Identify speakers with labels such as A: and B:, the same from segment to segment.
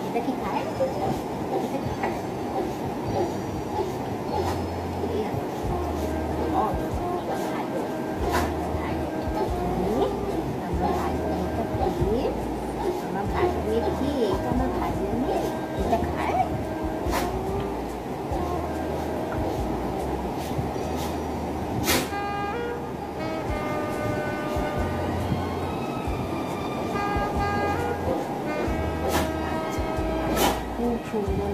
A: এটা কি খায়? এটা কি খায়? সুন্দর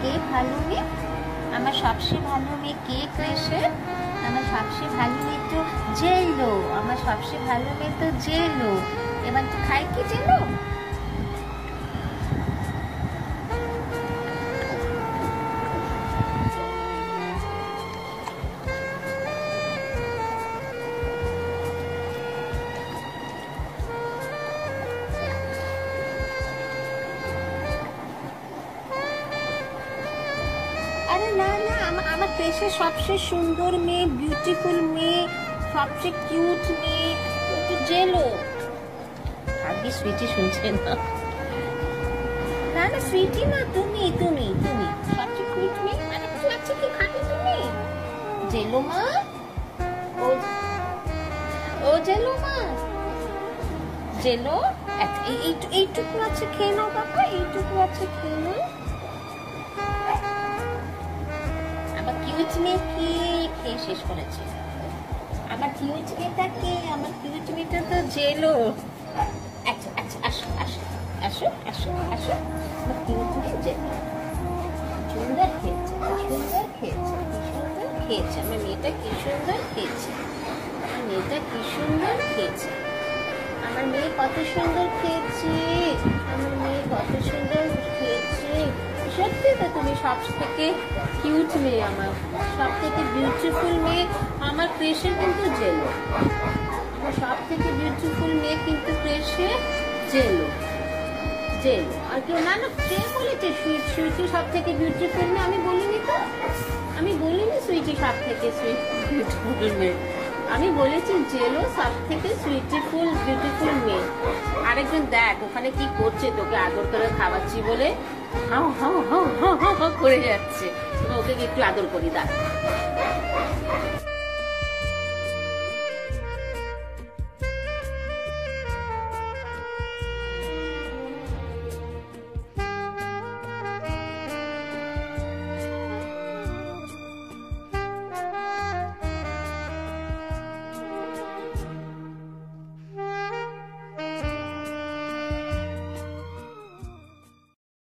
A: কে ভালো মেয়ে? আমার সবচেয়ে ভালো মেয়ে কে ক্রেশে? আমার সবচেয়ে ভালো মেয়ে তো জেলো। আমার সবচেয়ে ভালো মেয়ে তো জেলো। এবার তো খাই কি জেলো? আরে না না, আমার ক্রেশের সবচেয়ে সুন্দর মেয়ে, বিউটিফুল মেয়ে, সবচেয়ে কিউট মেয়ে তো জেলো। আগে সুইটি শুনছে না। না না সুইটি না, তুমি তুমি তুমি সবচেয়ে কিউট মেয়ে। মানে কিছু লাগছে কি খাবে তুমি? জেলো মা, ও জেলো মা, জেলো এইটুকু আছে খেয়ে নাও বাবা, এইটুকু আছে খেয়ে নাও। আমার কিউট মেয়ে কি খেয়ে শেষ করেছে? আমার কিউট মেয়েটা কে? আমার কিউট মেয়েটা তো জেলো। আচ্ছা আচ্ছা, আসো আসো আসো আসো আসো। আমার কিউট মেয়ে জেলো। সুন্দর খেয়েছে, সুন্দর খেয়েছে, কি সুন্দর খেয়েছে। আমার মেয়েটা কি সুন্দর খেয়েছে। আমার মেয়েটা কি সুন্দর খেয়েছে। আমার মেয়ে কত সুন্দর খেয়েছে। আমার মেয়ে কত সুন্দর খেয়েছে। সত্যি তো তুমি সব থেকে কিউট মেয়ে, আমার সব থেকে বিউটিফুল মেয়ে আমার ক্রেশের কিন্তু জেলো। আমার সব থেকে বিউটিফুল মেয়ে কিন্তু ক্রেশে জেলো। জেলো আর কেউ না। না কে বলেছে সুইটি সব থেকে বিউটিফুল মেয়ে? আমি বলিনি তো, আমি বলিনি সুইটি সব থেকে বিউটিফুল মেয়ে। আমি বলেছি জেলো সব থেকে বিউটিফুল মেয়ে। আরেকজন দেখ ওখানে কি করছে, তোকে আদর করে খাওয়াচ্ছি বলে হাও হাও হাও হাও হাও করে যাচ্ছে। ওকে একটু আদর করি, দাঁড়া।